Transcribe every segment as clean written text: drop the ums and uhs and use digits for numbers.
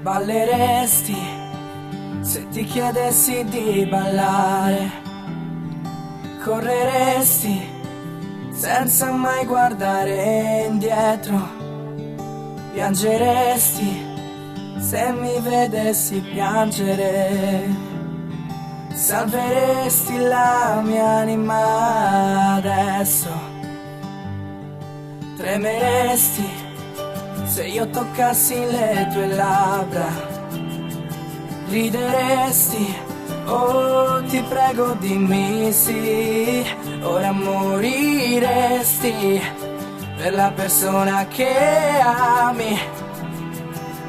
Balleresti se ti chiedessi di ballare, correresti senza mai guardare indietro, piangeresti se mi vedessi piangere, salveresti la mia anima adesso, tremeresti se io toccassi le tue labbra, rideresti, oh ti prego dimmi sì, ora moriresti per la persona che ami,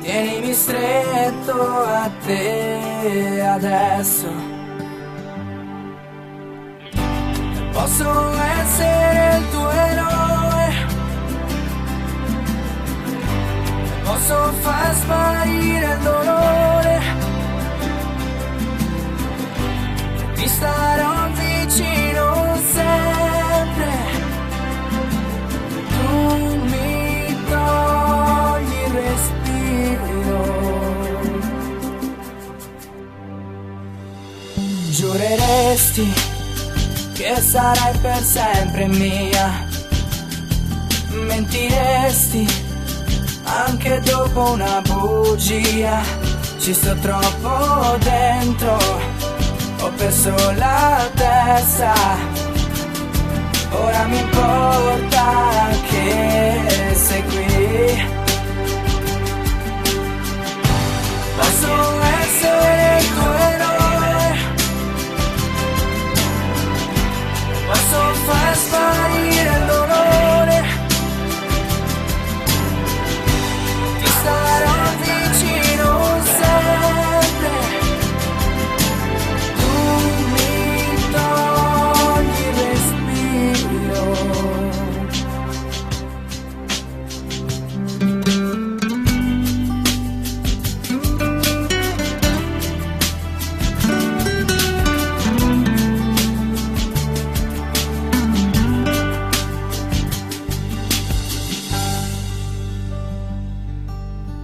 tienimi stretto a te adesso. Posso essere il tuo eroe, posso far sparire il dolore, ti starò vicino sempre, tu mi togli il respiro, giureresti che sarai per sempre mia, mentiresti anche dopo una bugia, ci sto troppo dentro, ho perso la testa, ora mi importa che sei qui, posso essere il tuo eroe, posso far sparire il dolore, starò vicino sempre, tu mi togli il respiro.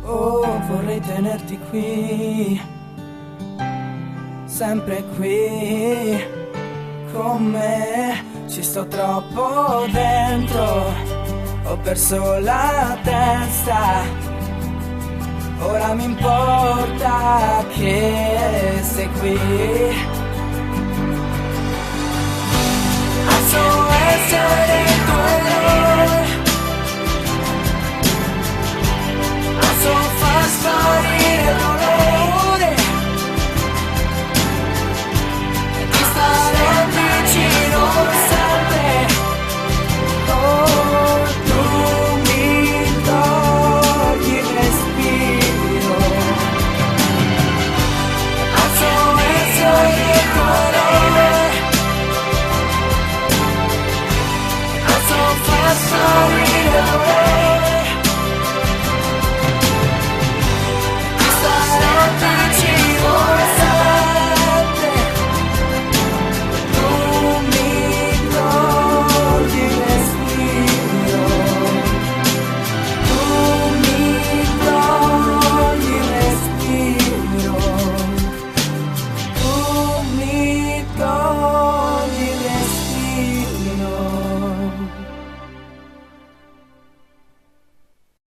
Oh, vorrei tenerti qui, sempre qui, con me, ci sto troppo dentro, ho perso la testa, ora mi importa che sei qui.